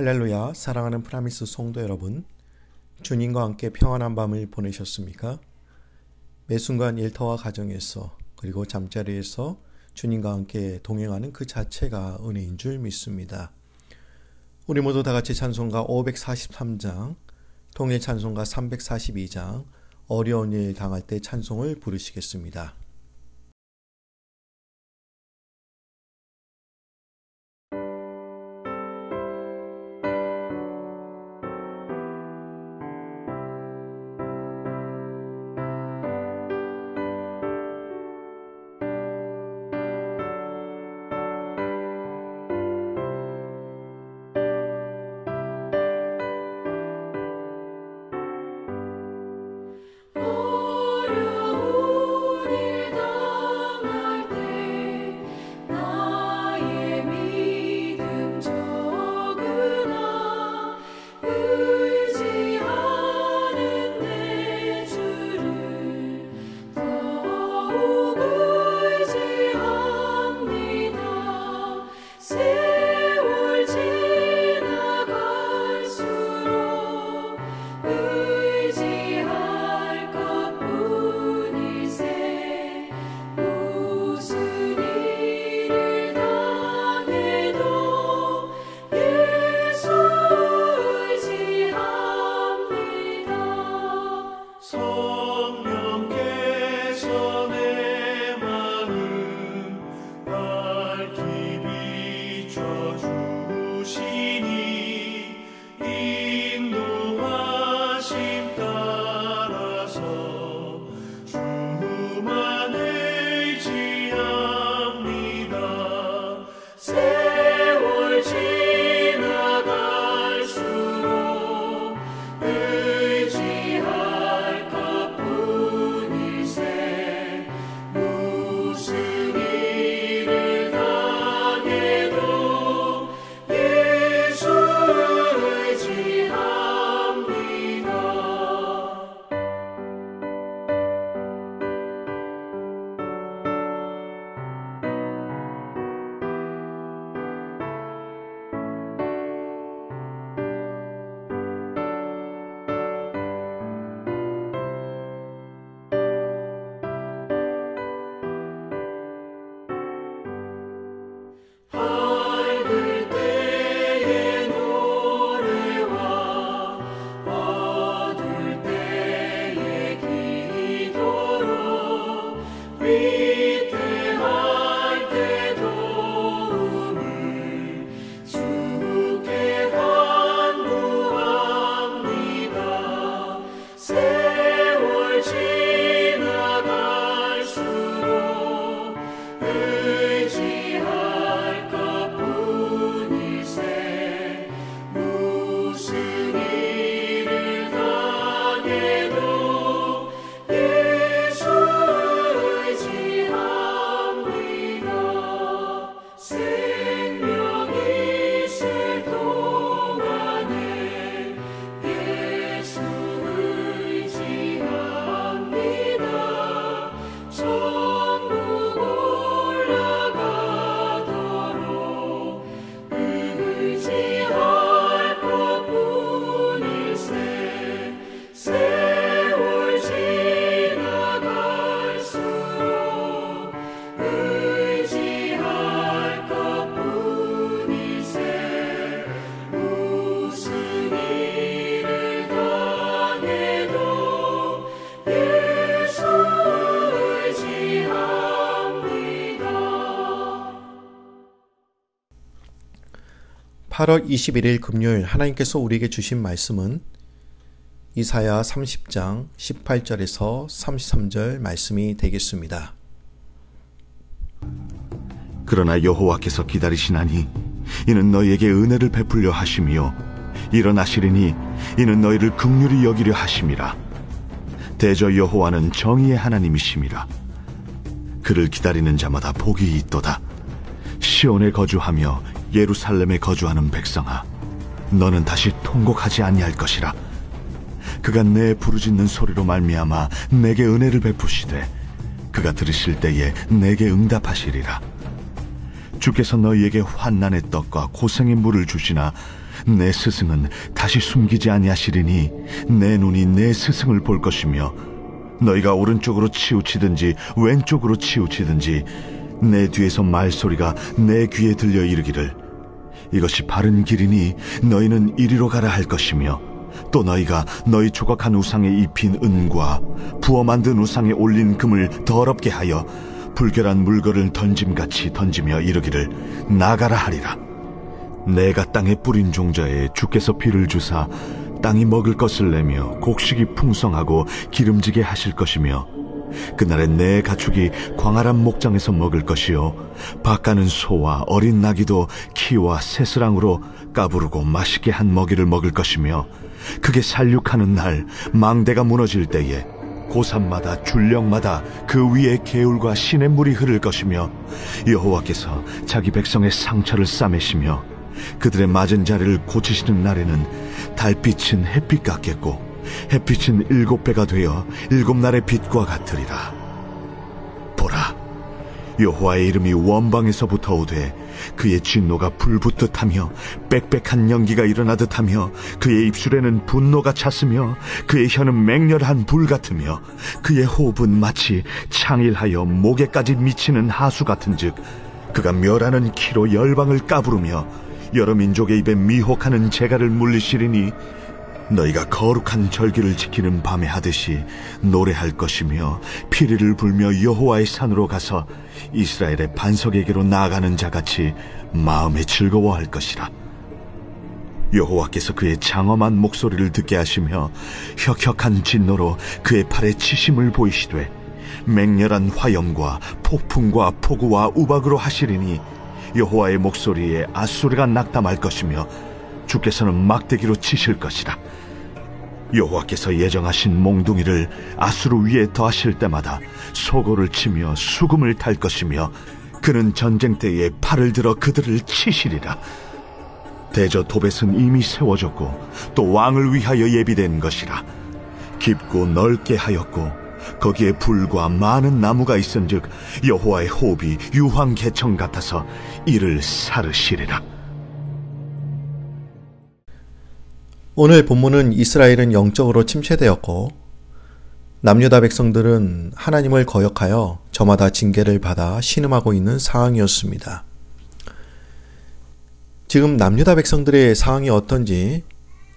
할렐루야, 사랑하는 프라미스 성도 여러분, 주님과 함께 평안한 밤을 보내셨습니까? 매 순간 일터와 가정에서 그리고 잠자리에서 주님과 함께 동행하는 그 자체가 은혜인 줄 믿습니다. 우리 모두 다 같이 찬송가 543장, 통일 찬송가 342장, 어려운 일 당할 때 찬송을 부르시겠습니다. (8월 21일) 금요일 하나님께서 우리에게 주신 말씀은 이사야 30장 18절에서 33절 말씀이 되겠습니다. 그러나 여호와께서 기다리시나니 이는 너희에게 은혜를 베풀려 하심이요 일어나시리니 이는 너희를 긍휼히 여기려 하심이라. 대저 여호와는 정의의 하나님이심이라. 그를 기다리는 자마다 복이 있도다. 시온에 거주하며 예루살렘에 거주하는 백성아, 너는 다시 통곡하지 아니할 것이라. 그가 내 부르짖는 소리로 말미암아 내게 은혜를 베푸시되 그가 들으실 때에 내게 응답하시리라. 주께서 너희에게 환난의 떡과 고생의 물을 주시나 내 스승은 다시 숨기지 아니하시리니 내 눈이 내 스승을 볼 것이며 너희가 오른쪽으로 치우치든지 왼쪽으로 치우치든지 내 뒤에서 말소리가 내 귀에 들려 이르기를 이것이 바른 길이니 너희는 이리로 가라 할 것이며 또 너희가 너희 조각한 우상에 입힌 은과 부어 만든 우상에 올린 금을 더럽게 하여 불결한 물건을 던짐같이 던지며 이르기를 나가라 하리라. 내가 땅에 뿌린 종자에 주께서 비를 주사 땅이 먹을 것을 내며 곡식이 풍성하고 기름지게 하실 것이며 그날에 내 가축이 광활한 목장에서 먹을 것이요 밭가는 소와 어린 나귀도 키와 새스랑으로 까부르고 맛있게 한 먹이를 먹을 것이며 그게 살육하는 날 망대가 무너질 때에 고산마다 줄령마다 그 위에 개울과 시냇물이 흐를 것이며 여호와께서 자기 백성의 상처를 싸매시며 그들의 맞은 자리를 고치시는 날에는 달빛은 햇빛 같겠고 햇빛은 7배가 되어 7날의 빛과 같으리라. 보라, 여호와의 이름이 원방에서부터 오되 그의 진노가 불붙듯 하며 빽빽한 연기가 일어나듯 하며 그의 입술에는 분노가 찼으며 그의 혀는 맹렬한 불 같으며 그의 호흡은 마치 창일하여 목에까지 미치는 하수 같은즉 그가 멸하는 키로 열방을 까부르며 여러 민족의 입에 미혹하는 재갈을 물리시리니 너희가 거룩한 절기를 지키는 밤에 하듯이 노래할 것이며 피리를 불며 여호와의 산으로 가서 이스라엘의 반석에게로 나아가는 자같이 마음에 즐거워할 것이라. 여호와께서 그의 장엄한 목소리를 듣게 하시며 혁혁한 진노로 그의 팔에 치심을 보이시되 맹렬한 화염과 폭풍과 폭우와 우박으로 하시리니 여호와의 목소리에 앗소리가 낙담할 것이며 주께서는 막대기로 치실 것이라. 여호와께서 예정하신 몽둥이를 아수르 위에 더하실 때마다 소고를 치며 수금을 탈 것이며 그는 전쟁 때에 팔을 들어 그들을 치시리라. 대저 도벳은 이미 세워졌고 또 왕을 위하여 예비된 것이라. 깊고 넓게 하였고 거기에 불과 많은 나무가 있은즉 여호와의 호흡이 유황 개청 같아서 이를 사르시리라. 오늘 본문은 이스라엘은 영적으로 침체되었고 남유다 백성들은 하나님을 거역하여 저마다 징계를 받아 신음하고 있는 상황이었습니다. 지금 남유다 백성들의 상황이 어떤지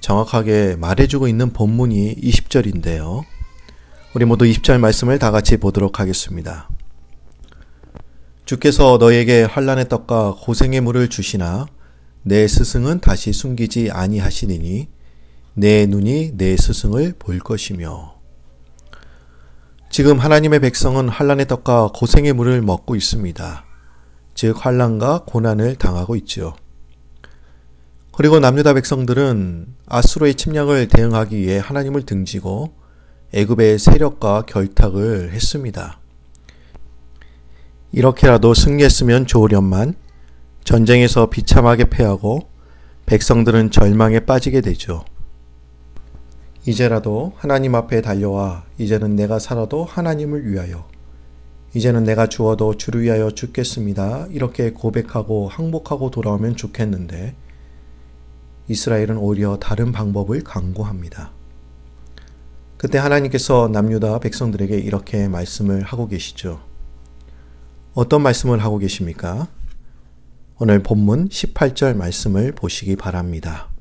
정확하게 말해주고 있는 본문이 20절인데요. 우리 모두 20절 말씀을 다 같이 보도록 하겠습니다. 주께서 너에게 환난의 떡과 고생의 물을 주시나 내 스승은 다시 숨기지 아니하시리니 내 눈이 내 스승을 볼 것이며. 지금 하나님의 백성은 환난의 떡과 고생의 물을 먹고 있습니다. 즉 환난과 고난을 당하고 있죠. 그리고 남유다 백성들은 아수르의 침략을 대응하기 위해 하나님을 등지고 애굽의 세력과 결탁을 했습니다. 이렇게라도 승리했으면 좋으련만 전쟁에서 비참하게 패하고 백성들은 절망에 빠지게 되죠. 이제라도 하나님 앞에 달려와 이제는 내가 살아도 하나님을 위하여, 이제는 내가 죽어도 주를 위하여 죽겠습니다. 이렇게 고백하고 항복하고 돌아오면 좋겠는데 이스라엘은 오히려 다른 방법을 강구합니다. 그때 하나님께서 남유다 백성들에게 이렇게 말씀을 하고 계시죠. 어떤 말씀을 하고 계십니까? 오늘 본문 18절 말씀을 보시기 바랍니다.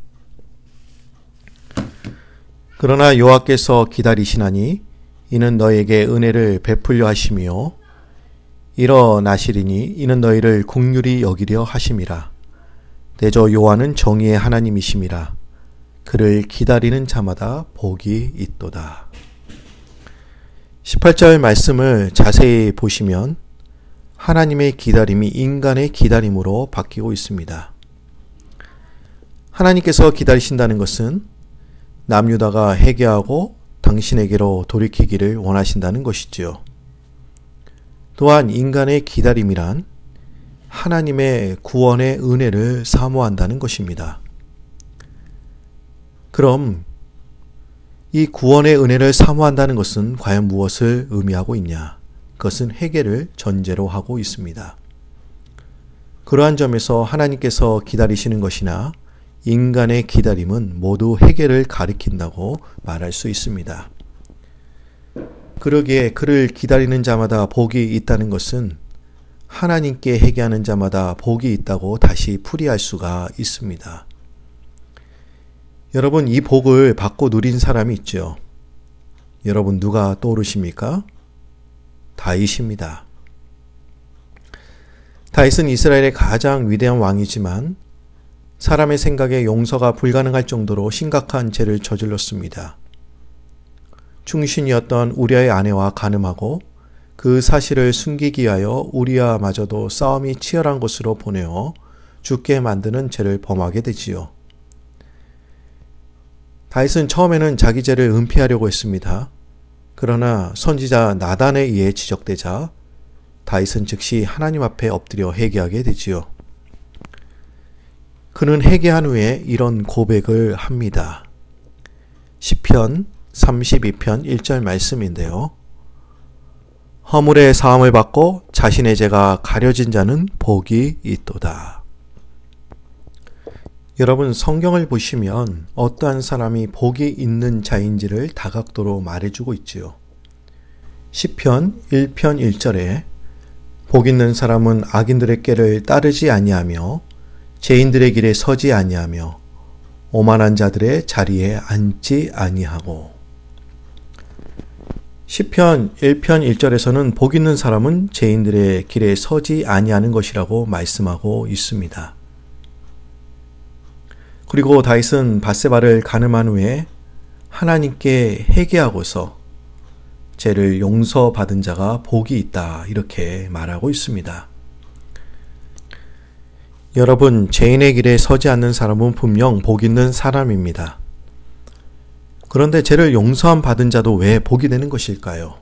그러나 여호와께서 기다리시나니 이는 너에게 은혜를 베풀려 하시며 일어나시리니 이는 너희를 긍휼히 여기려 하심이라. 대저 여호와는 정의의 하나님이심이라. 그를 기다리는 자마다 복이 있도다. 18절 말씀을 자세히 보시면 하나님의 기다림이 인간의 기다림으로 바뀌고 있습니다. 하나님께서 기다리신다는 것은 남유다가 회개하고 당신에게로 돌이키기를 원하신다는 것이지요. 또한 인간의 기다림이란 하나님의 구원의 은혜를 사모한다는 것입니다. 그럼 이 구원의 은혜를 사모한다는 것은 과연 무엇을 의미하고 있냐? 그것은 회개를 전제로 하고 있습니다. 그러한 점에서 하나님께서 기다리시는 것이나 인간의 기다림은 모두 회개를 가리킨다고 말할 수 있습니다. 그러기에 그를 기다리는 자마다 복이 있다는 것은 하나님께 회개하는 자마다 복이 있다고 다시 풀이할 수가 있습니다. 여러분, 이 복을 받고 누린 사람이 있죠. 여러분, 누가 떠오르십니까? 다윗입니다. 다윗은 이스라엘의 가장 위대한 왕이지만 사람의 생각에 용서가 불가능할 정도로 심각한 죄를 저질렀습니다. 충신이었던 우리아의 아내와 간음하고 그 사실을 숨기기 위하여 우리아마저도 싸움이 치열한 곳으로 보내어 죽게 만드는 죄를 범하게 되지요. 다윗은 처음에는 자기 죄를 은폐하려고 했습니다. 그러나 선지자 나단에 의해 지적되자 다윗은 즉시 하나님 앞에 엎드려 회개하게 되지요. 그는 회개한 후에 이런 고백을 합니다. 시편 32편 1절 말씀인데요. 허물의 사함을 받고 자신의 죄가 가려진 자는 복이 있도다. 여러분, 성경을 보시면 어떠한 사람이 복이 있는 자인지를 다각도로 말해주고 있지요. 시편 1편 1절에 복 있는 사람은 악인들의 꾀를 따르지 아니하며 죄인들의 길에 서지 아니하며 오만한 자들의 자리에 앉지 아니하고. 시편 1편 1절에서는 복 있는 사람은 죄인들의 길에 서지 아니하는 것이라고 말씀하고 있습니다. 그리고 다윗은 밧세바를 간음한 후에 하나님께 회개하고서 죄를 용서받은 자가 복이 있다, 이렇게 말하고 있습니다. 여러분, 죄인의 길에 서지 않는 사람은 분명 복 있는 사람입니다. 그런데 죄를 용서함 받은 자도 왜 복이 되는 것일까요?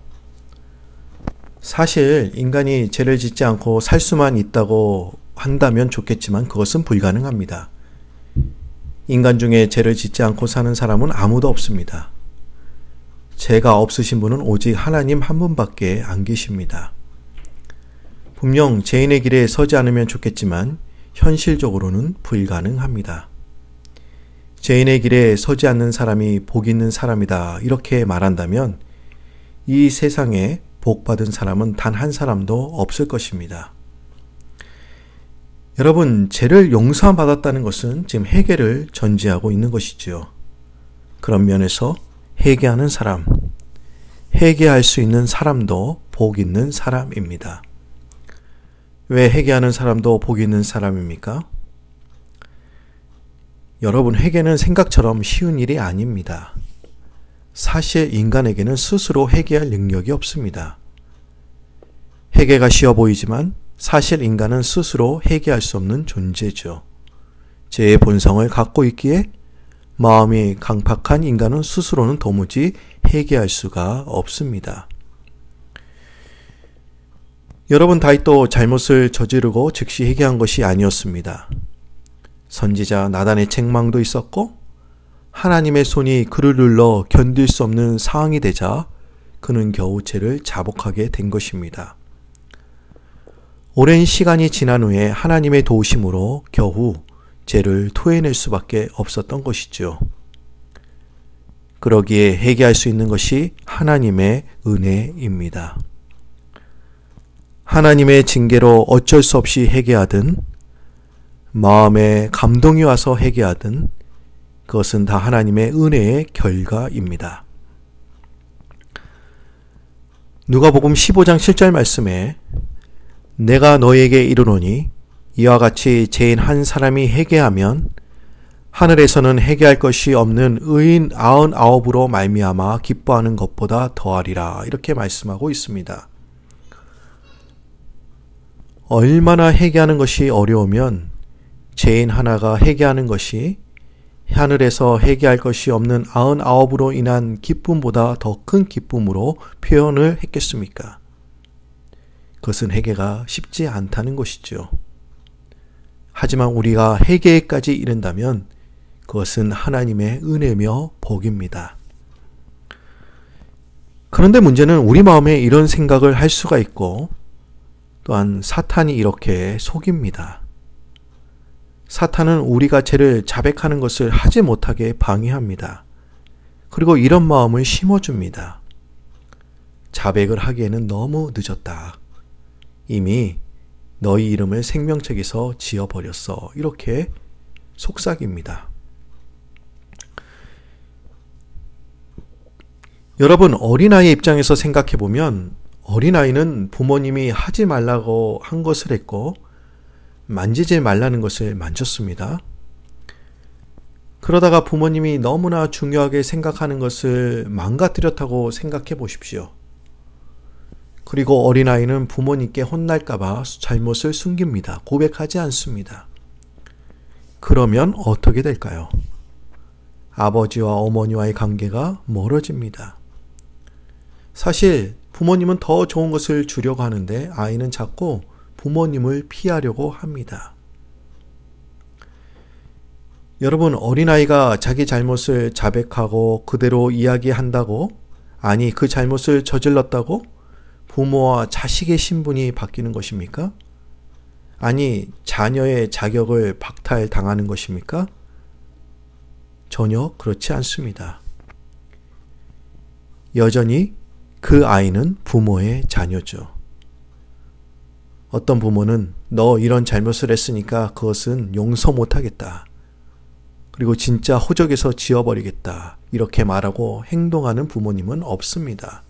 사실 인간이 죄를 짓지 않고 살 수만 있다고 한다면 좋겠지만 그것은 불가능합니다. 인간 중에 죄를 짓지 않고 사는 사람은 아무도 없습니다. 죄가 없으신 분은 오직 하나님 한 분밖에 안 계십니다. 분명 죄인의 길에 서지 않으면 좋겠지만 현실적으로는 불가능합니다. 죄인의 길에 서지 않는 사람이 복 있는 사람이다, 이렇게 말한다면 이 세상에 복 받은 사람은 단 한 사람도 없을 것입니다. 여러분, 죄를 용서함 받았다는 것은 지금 회개를 전제하고 있는 것이지요. 그런 면에서 회개하는 사람, 회개할 수 있는 사람도 복 있는 사람입니다. 왜 회개하는 사람도 복 있는 사람입니까? 여러분, 회개는 생각처럼 쉬운 일이 아닙니다. 사실 인간에게는 스스로 회개할 능력이 없습니다. 회개가 쉬워 보이지만 사실 인간은 스스로 회개할 수 없는 존재죠. 죄의 본성을 갖고 있기에 마음이 강팍한 인간은 스스로는 도무지 회개할 수가 없습니다. 여러분, 다윗도 잘못을 저지르고 즉시 회개한 것이 아니었습니다. 선지자 나단의 책망도 있었고 하나님의 손이 그를 눌러 견딜 수 없는 상황이 되자 그는 겨우 죄를 자복하게 된 것입니다. 오랜 시간이 지난 후에 하나님의 도우심으로 겨우 죄를 토해낼 수밖에 없었던 것이죠. 그러기에 회개할 수 있는 것이 하나님의 은혜입니다. 하나님의 징계로 어쩔 수 없이 회개하든 마음에 감동이 와서 회개하든 그것은 다 하나님의 은혜의 결과입니다. 누가복음 15장 7절 말씀에 내가 너희에게 이르노니 이와 같이 죄인 한 사람이 회개하면 하늘에서는 회개할 것이 없는 의인 99으로 말미암아 기뻐하는 것보다 더하리라, 이렇게 말씀하고 있습니다. 얼마나 회개하는 것이 어려우면 죄인 하나가 회개하는 것이 하늘에서 회개할 것이 없는 99으로 인한 기쁨보다 더 큰 기쁨으로 표현을 했겠습니까? 그것은 회개가 쉽지 않다는 것이죠. 하지만 우리가 회개까지 이른다면 그것은 하나님의 은혜며 복입니다. 그런데 문제는 우리 마음에 이런 생각을 할 수가 있고 또한 사탄이 이렇게 속입니다. 사탄은 우리가 죄를 자백하는 것을 하지 못하게 방해합니다. 그리고 이런 마음을 심어줍니다. 자백을 하기에는 너무 늦었다. 이미 너희 이름을 생명책에서 지워버렸어. 이렇게 속삭입니다. 여러분, 어린아이의 입장에서 생각해보면 어린아이는 부모님이 하지 말라고 한 것을 했고 만지지 말라는 것을 만졌습니다. 그러다가 부모님이 너무나 중요하게 생각하는 것을 망가뜨렸다고 생각해 보십시오. 그리고 어린아이는 부모님께 혼날까봐 잘못을 숨깁니다. 고백하지 않습니다. 그러면 어떻게 될까요? 아버지와 어머니와의 관계가 멀어집니다. 사실 부모님은 더 좋은 것을 주려고 하는데 아이는 자꾸 부모님을 피하려고 합니다. 여러분, 어린아이가 자기 잘못을 자백하고 그대로 이야기한다고, 아니 그 잘못을 저질렀다고 부모와 자식의 신분이 바뀌는 것입니까? 아니 자녀의 자격을 박탈당하는 것입니까? 전혀 그렇지 않습니다. 여전히 그 아이는 부모의 자녀죠. 어떤 부모는 너 이런 잘못을 했으니까 그것은 용서 못하겠다. 그리고 진짜 호적에서 지워버리겠다. 이렇게 말하고 행동하는 부모님은 없습니다.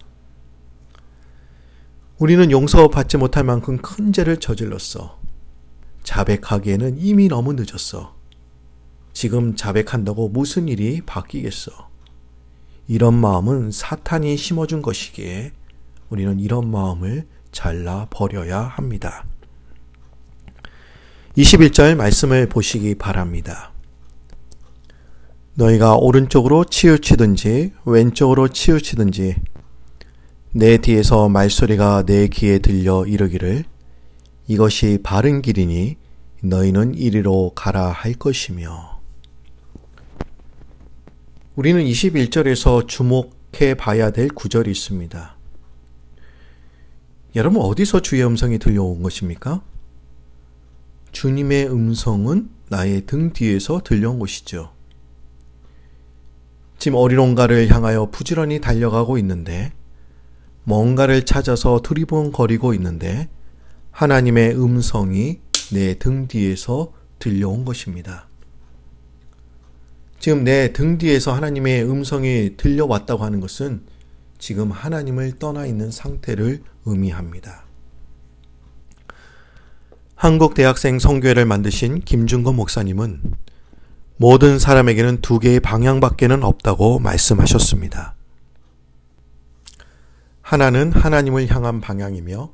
우리는 용서받지 못할 만큼 큰 죄를 저질렀어. 자백하기에는 이미 너무 늦었어. 지금 자백한다고 무슨 일이 바뀌겠어. 이런 마음은 사탄이 심어준 것이기에 우리는 이런 마음을 잘라버려야 합니다. 21절 말씀을 보시기 바랍니다. 너희가 오른쪽으로 치우치든지 왼쪽으로 치우치든지 내 뒤에서 말소리가 내 귀에 들려 이르기를 이것이 바른 길이니 너희는 이리로 가라 할 것이며. 우리는 21절에서 주목해 봐야 될 구절이 있습니다. 여러분, 어디서 주의 음성이 들려온 것입니까? 주님의 음성은 나의 등 뒤에서 들려온 것이죠. 지금 어디론가를 향하여 부지런히 달려가고 있는데, 뭔가를 찾아서 두리번거리고 있는데 하나님의 음성이 내 등 뒤에서 들려온 것입니다. 지금 내 등 뒤에서 하나님의 음성이 들려왔다고 하는 것은 지금 하나님을 떠나 있는 상태를 의미합니다. 한국 대학생 선교회를 만드신 김준건 목사님은 모든 사람에게는 두 개의 방향밖에는 없다고 말씀하셨습니다. 하나는 하나님을 향한 방향이며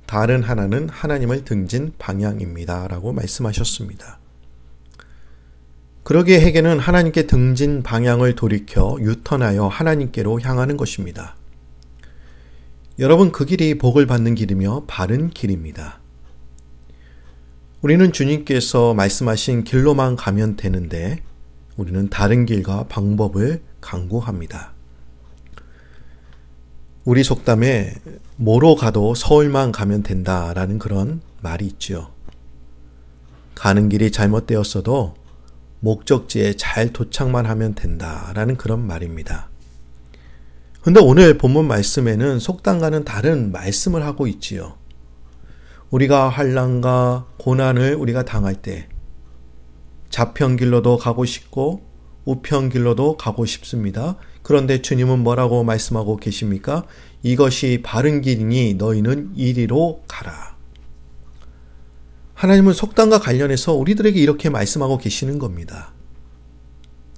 다른 하나는 하나님을 등진 방향입니다. 라고 말씀하셨습니다. 그러기에 회개는 하나님께 등진 방향을 돌이켜 유턴하여 하나님께로 향하는 것입니다. 여러분, 그 길이 복을 받는 길이며 바른 길입니다. 우리는 주님께서 말씀하신 길로만 가면 되는데 우리는 다른 길과 방법을 강구합니다. 우리 속담에 뭐로 가도 서울만 가면 된다라는 그런 말이 있죠. 가는 길이 잘못되었어도 목적지에 잘 도착만 하면 된다라는 그런 말입니다. 그런데 오늘 본문 말씀에는 속담과는 다른 말씀을 하고 있지요. 우리가 환난과 고난을 우리가 당할 때 좌편 길로도 가고 싶고 우편 길로도 가고 싶습니다. 그런데 주님은 뭐라고 말씀하고 계십니까? 이것이 바른 길이니 너희는 이리로 가라. 하나님은 속담과 관련해서 우리들에게 이렇게 말씀하고 계시는 겁니다.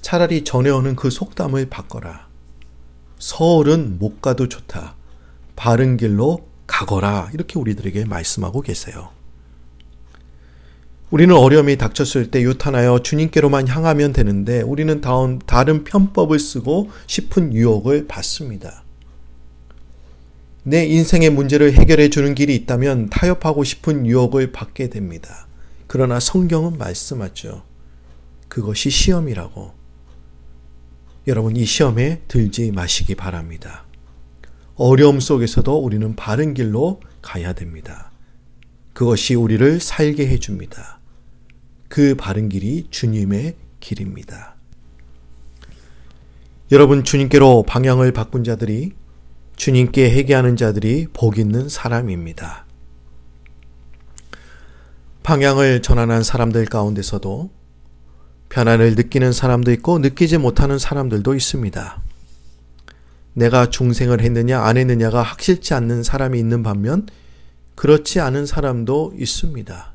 차라리 전해오는 그 속담을 바꿔라. 서울은 못 가도 좋다. 바른 길로 가거라. 이렇게 우리들에게 말씀하고 계세요. 우리는 어려움이 닥쳤을 때 유탄하여 주님께로만 향하면 되는데 우리는 다른 편법을 쓰고 싶은 유혹을 받습니다. 내 인생의 문제를 해결해 주는 길이 있다면 타협하고 싶은 유혹을 받게 됩니다. 그러나 성경은 말씀하죠. 그것이 시험이라고. 여러분, 이 시험에 들지 마시기 바랍니다. 어려움 속에서도 우리는 바른 길로 가야 됩니다. 그것이 우리를 살게 해줍니다. 그 바른 길이 주님의 길입니다. 여러분, 주님께로 방향을 바꾼 자들이, 주님께 회개하는 자들이 복 있는 사람입니다. 방향을 전환한 사람들 가운데서도 편안을 느끼는 사람도 있고 느끼지 못하는 사람들도 있습니다. 내가 중생을 했느냐 안 했느냐가 확실치 않는 사람이 있는 반면 그렇지 않은 사람도 있습니다.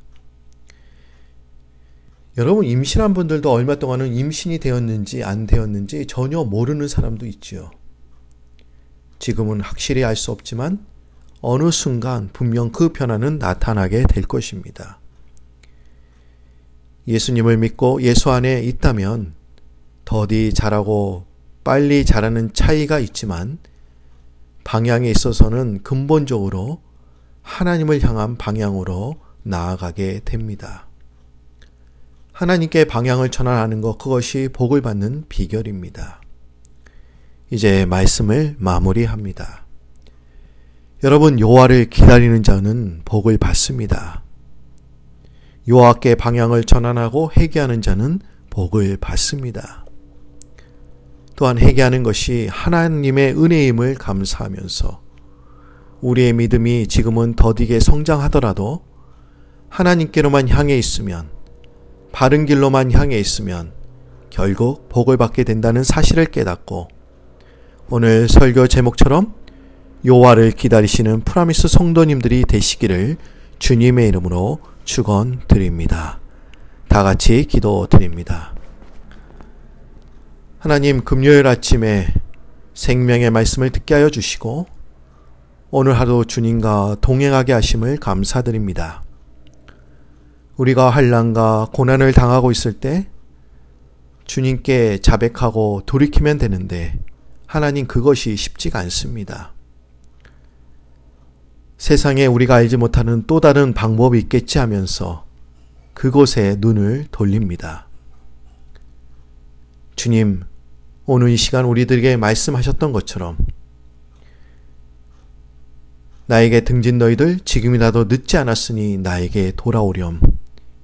여러분, 임신한 분들도 얼마 동안은 임신이 되었는지 안 되었는지 전혀 모르는 사람도 있지요. 지금은 확실히 알 수 없지만 어느 순간 분명 그 변화는 나타나게 될 것입니다. 예수님을 믿고 예수 안에 있다면 더디 자라고 빨리 자라는 차이가 있지만 방향에 있어서는 근본적으로 하나님을 향한 방향으로 나아가게 됩니다. 하나님께 방향을 전환하는 것, 그것이 복을 받는 비결입니다. 이제 말씀을 마무리합니다. 여러분, 여호와를 기다리는 자는 복을 받습니다. 여호와께 방향을 전환하고 회개하는 자는 복을 받습니다. 또한 회개하는 것이 하나님의 은혜임을 감사하면서 우리의 믿음이 지금은 더디게 성장하더라도 하나님께로만 향해 있으면, 바른 길로만 향해 있으면 결국 복을 받게 된다는 사실을 깨닫고 오늘 설교 제목처럼 여호와를 기다리시는 프라미스 성도님들이 되시기를 주님의 이름으로 축원드립니다. 다 같이 기도드립니다. 하나님, 금요일 아침에 생명의 말씀을 듣게 하여 주시고 오늘 하루 주님과 동행하게 하심을 감사드립니다. 우리가 환난과 고난을 당하고 있을 때 주님께 자백하고 돌이키면 되는데 하나님, 그것이 쉽지가 않습니다. 세상에 우리가 알지 못하는 또 다른 방법이 있겠지 하면서 그곳에 눈을 돌립니다. 주님, 오늘 이 시간 우리들에게 말씀하셨던 것처럼 나에게 등진 너희들 지금이라도 늦지 않았으니 나에게 돌아오렴.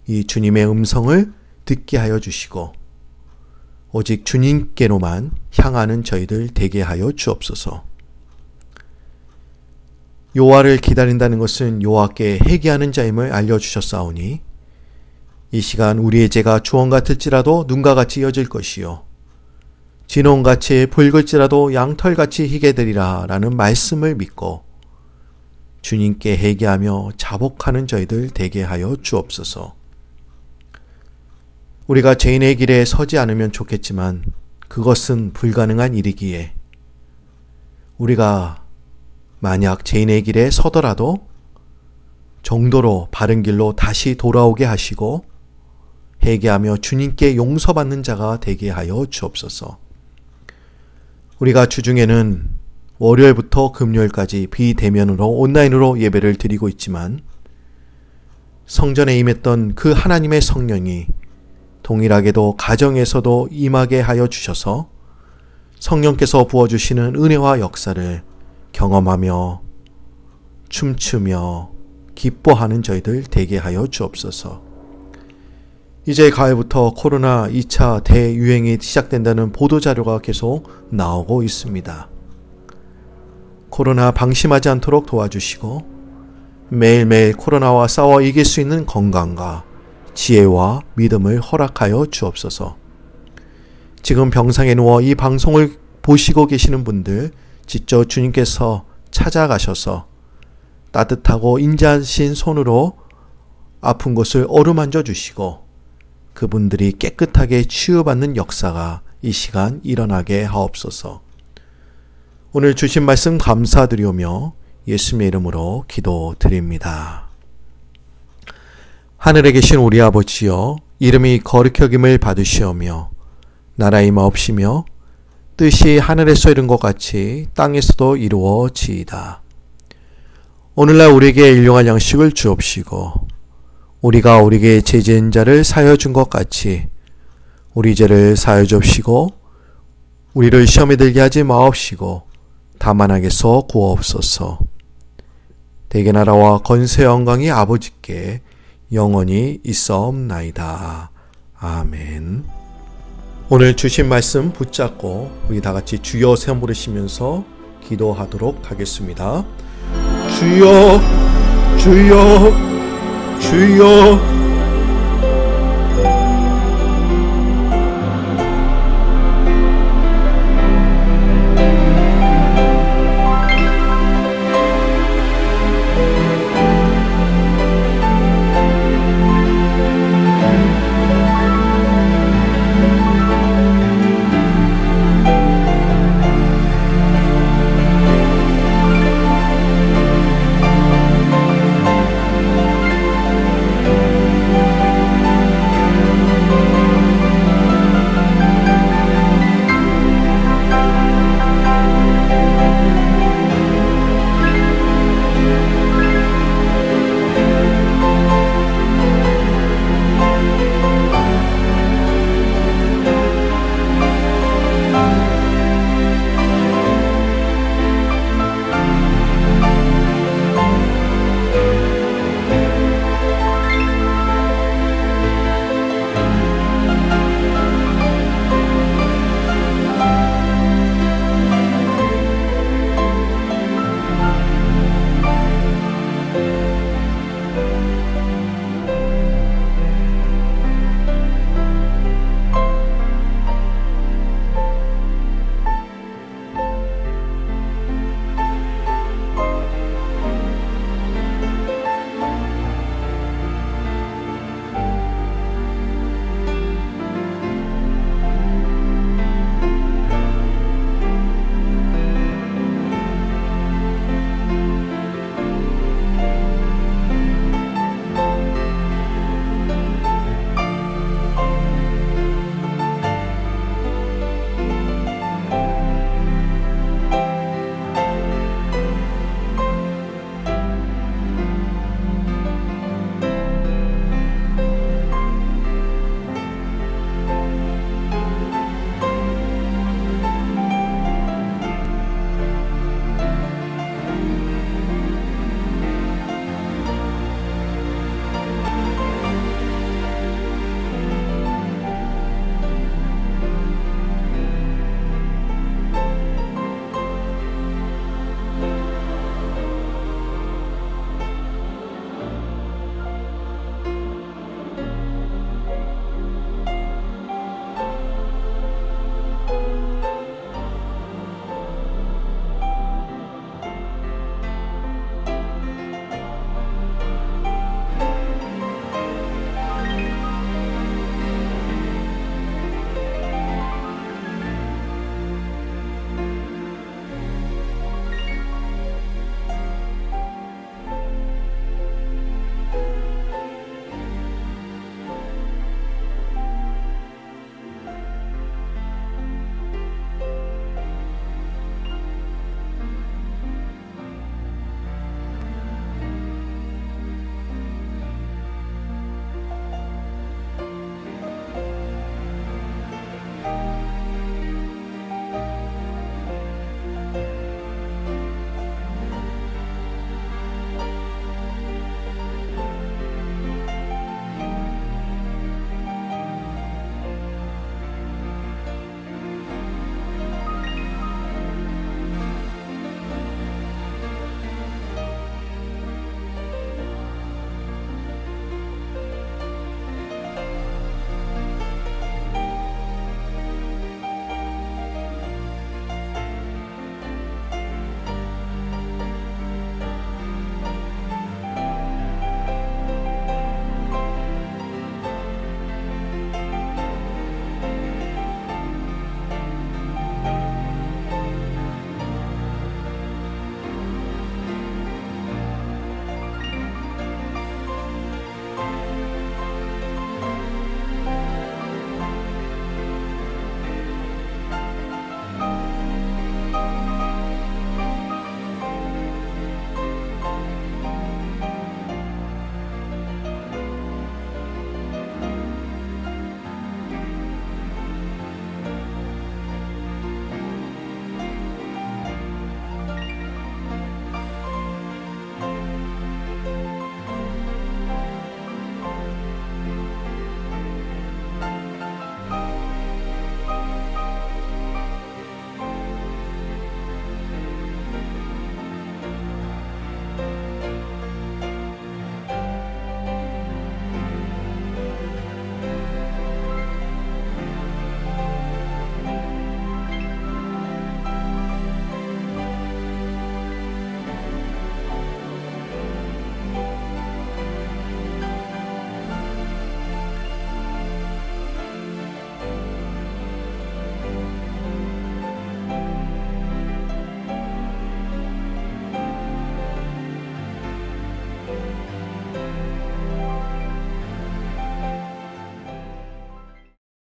이 주님의 음성을 듣게 하여 주시고 오직 주님께로만 향하는 저희들 되게 하여 주옵소서. 여호와를 기다린다는 것은 여호와께 회개하는 자임을 알려주셨사오니 이 시간 우리의 죄가 주홍 같을지라도 눈과 같이 이어질 것이요 진홍같이 붉을지라도 양털같이 희게 되리라 라는 말씀을 믿고 주님께 회개하며 자복하는 저희들 되게 하여 주옵소서. 우리가 죄인의 길에 서지 않으면 좋겠지만 그것은 불가능한 일이기에 우리가 만약 죄인의 길에 서더라도 정도로 바른 길로 다시 돌아오게 하시고 회개하며 주님께 용서받는 자가 되게 하여 주옵소서. 우리가 주중에는 월요일부터 금요일까지 비대면으로 온라인으로 예배를 드리고 있지만 성전에 임했던 그 하나님의 성령이 동일하게도 가정에서도 임하게 하여 주셔서 성령께서 부어주시는 은혜와 역사를 경험하며 춤추며 기뻐하는 저희들 되게 하여 주옵소서. 이제 가을부터 코로나 2차 대유행이 시작된다는 보도자료가 계속 나오고 있습니다. 코로나 방심하지 않도록 도와주시고 매일매일 코로나와 싸워 이길 수 있는 건강과 지혜와 믿음을 허락하여 주옵소서. 지금 병상에 누워 이 방송을 보시고 계시는 분들 직접 주님께서 찾아가셔서 따뜻하고 인자하신 손으로 아픈 곳을 어루만져 주시고 그분들이 깨끗하게 치유받는 역사가 이 시간 일어나게 하옵소서. 오늘 주신 말씀 감사드리오며 예수님의 이름으로 기도드립니다. 하늘에 계신 우리 아버지여, 이름이 거룩히 여김을 받으시오며 나라의 마옵시며 뜻이 하늘에서 이룬 것 같이 땅에서도 이루어지이다. 오늘날 우리에게 일용할 양식을 주옵시고 우리가 우리에게 죄지은 자를 사하여 준 것 같이 우리 죄를 사하여 주옵시고 우리를 시험에 들게 하지 마옵시고 다만 악에서 구하옵소서. 대개 나라와 권세 영광이 아버지께 영원히 있사옵나이다. 아멘. 오늘 주신 말씀 붙잡고 우리 다 같이 주여 세 번 부르시면서 기도하도록 하겠습니다. 주여, 주여, 주여.